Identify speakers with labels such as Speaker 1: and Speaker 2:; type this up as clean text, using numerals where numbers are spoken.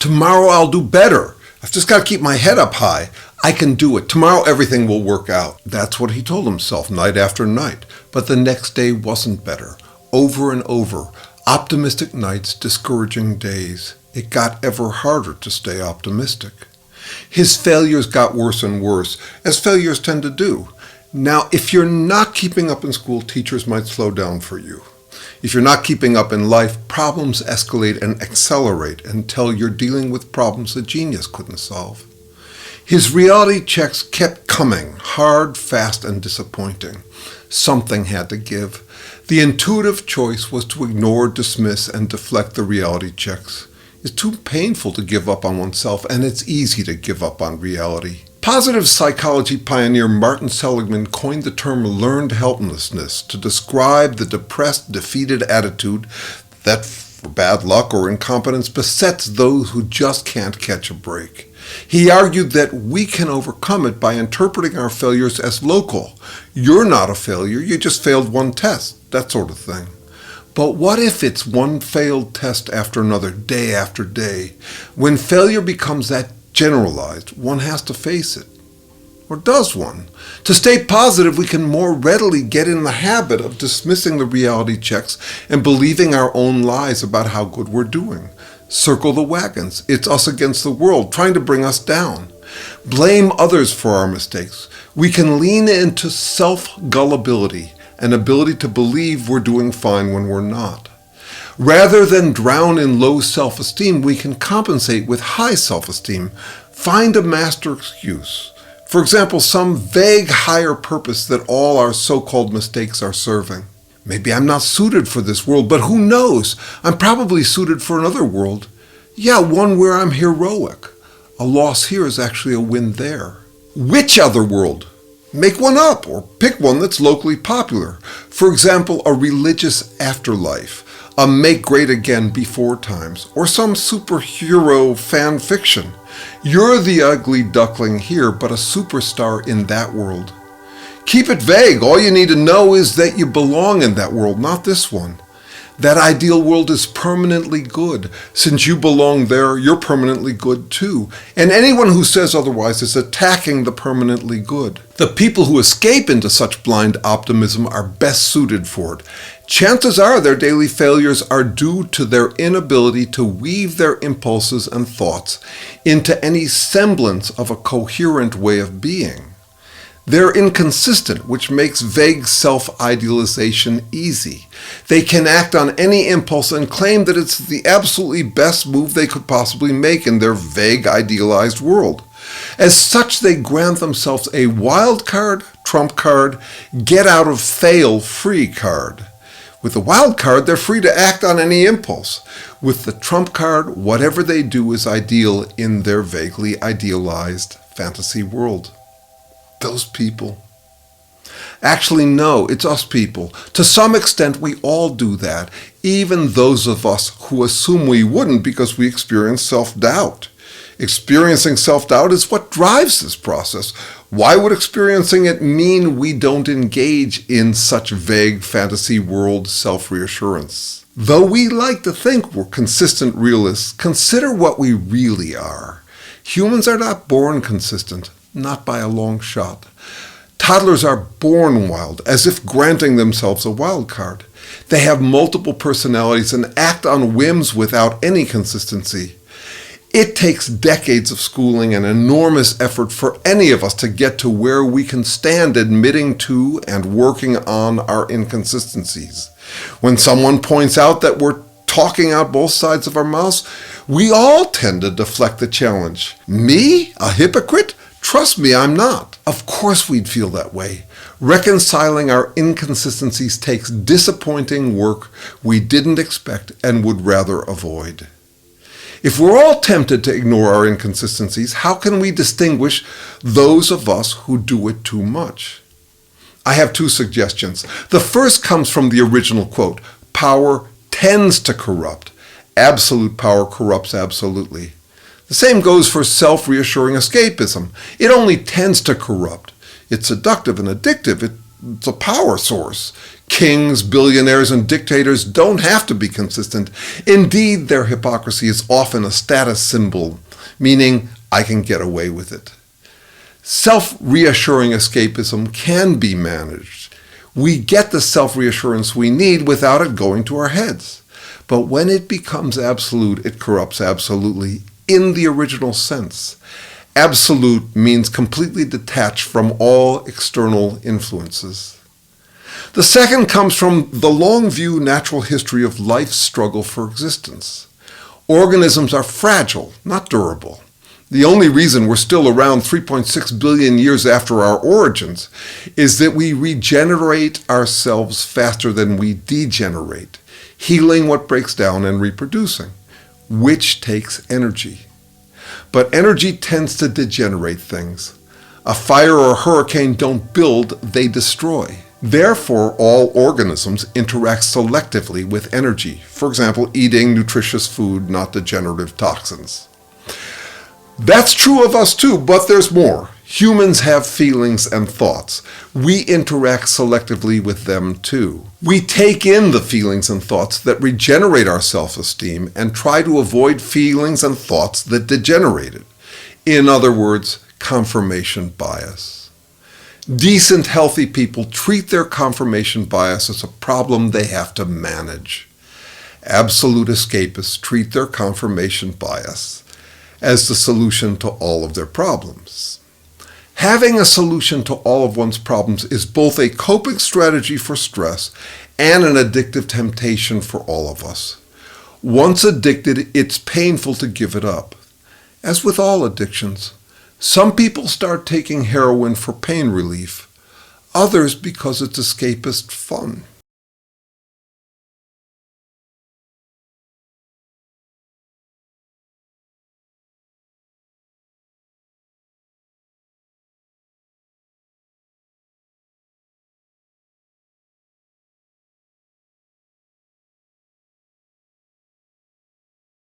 Speaker 1: Tomorrow I'll do better. I've just got to keep my head up high. I can do it. Tomorrow everything will work out. That's what he told himself night after night. But the next day wasn't better. Over and over. Optimistic nights, discouraging days. It got ever harder to stay optimistic. His failures got worse and worse, as failures tend to do. Now, if you're not keeping up in school, teachers might slow down for you. If you're not keeping up in life, problems escalate and accelerate until you're dealing with problems a genius couldn't solve. His reality checks kept coming, hard, fast, and disappointing. Something had to give. The intuitive choice was to ignore, dismiss, and deflect the reality checks. It's too painful to give up on oneself, and it's easy to give up on reality. Positive psychology pioneer Martin Seligman coined the term learned helplessness to describe the depressed, defeated attitude that, for bad luck or incompetence, besets those who just can't catch a break. He argued that we can overcome it by interpreting our failures as local. You're not a failure, you just failed one test, that sort of thing. But what if it's one failed test after another, day after day? When failure becomes that generalized, one has to face it. Or does one? To stay positive, we can more readily get in the habit of dismissing the reality checks and believing our own lies about how good we're doing. Circle the wagons. It's us against the world, trying to bring us down. Blame others for our mistakes. We can lean into self-gullibility, an ability to believe we're doing fine when we're not. Rather than drown in low self-esteem, we can compensate with high self-esteem. Find a master excuse. For example, some vague higher purpose that all our so-called mistakes are serving. Maybe I'm not suited for this world, but who knows? I'm probably suited for another world. Yeah, one where I'm heroic. A loss here is actually a win there. Which other world? Make one up, or pick one that's locally popular. For example, a religious afterlife, a make great again before times, or some superhero fan fiction. You're the ugly duckling here, but a superstar in that world. Keep it vague. All you need to know is that you belong in that world, not this one. That ideal world is permanently good. Since you belong there, you're permanently good too. And anyone who says otherwise is attacking the permanently good. The people who escape into such blind optimism are best suited for it. Chances are their daily failures are due to their inability to weave their impulses and thoughts into any semblance of a coherent way of being. They're inconsistent, which makes vague self-idealization easy. They can act on any impulse and claim that it's the absolutely best move they could possibly make in their vague idealized world. As such, they grant themselves a wild card, trump card, get out of fail free card. With the wild card, they're free to act on any impulse. With the trump card, whatever they do is ideal in their vaguely idealized fantasy world. Those people. Actually, no, it's us people. To some extent, we all do that, even those of us who assume we wouldn't because we experience self-doubt. Experiencing self-doubt is what drives this process. Why would experiencing it mean we don't engage in such vague fantasy world self-reassurance? Though we like to think we're consistent realists, consider what we really are. Humans are not born consistent. Not by a long shot. Toddlers are born wild, as if granting themselves a wild card. They have multiple personalities and act on whims without any consistency. It takes decades of schooling and enormous effort for any of us to get to where we can stand admitting to and working on our inconsistencies. When someone points out that we're talking out both sides of our mouths, we all tend to deflect the challenge. Me? A hypocrite? Trust me, I'm not. Of course we'd feel that way. Reconciling our inconsistencies takes disappointing work we didn't expect and would rather avoid. If we're all tempted to ignore our inconsistencies, how can we distinguish those of us who do it too much? I have two suggestions. The first comes from the original quote, "Power tends to corrupt. Absolute power corrupts absolutely." The same goes for self-reassuring escapism. It only tends to corrupt. It's seductive and addictive. It It's a power source. Kings, billionaires, and dictators don't have to be consistent. Indeed, their hypocrisy is often a status symbol, meaning I can get away with it. Self-reassuring escapism can be managed. We get the self-reassurance we need without it going to our heads. But when it becomes absolute, it corrupts absolutely in the original sense. Absolute means completely detached from all external influences. The second comes from the long view natural history of life's struggle for existence. Organisms are fragile, not durable. The only reason we're still around 3.6 billion years after our origins is that we regenerate ourselves faster than we degenerate, healing what breaks down and reproducing, which takes energy. But energy tends to degenerate things. A fire or a hurricane don't build, they destroy. Therefore, all organisms interact selectively with energy. For example, eating nutritious food, not degenerative toxins. That's true of us too, but there's more. Humans have feelings and thoughts. We interact selectively with them too. We take in the feelings and thoughts that regenerate our self-esteem and try to avoid feelings and thoughts that degenerate it. In other words, confirmation bias. Decent, healthy people treat their confirmation bias as a problem they have to manage. Absolute escapists treat their confirmation bias as the solution to all of their problems. Having a solution to all of one's problems is both a coping strategy for stress and an addictive temptation for all of us. Once addicted, it's painful to give it up. As with all addictions, some people start taking heroin for pain relief, others because it's escapist fun.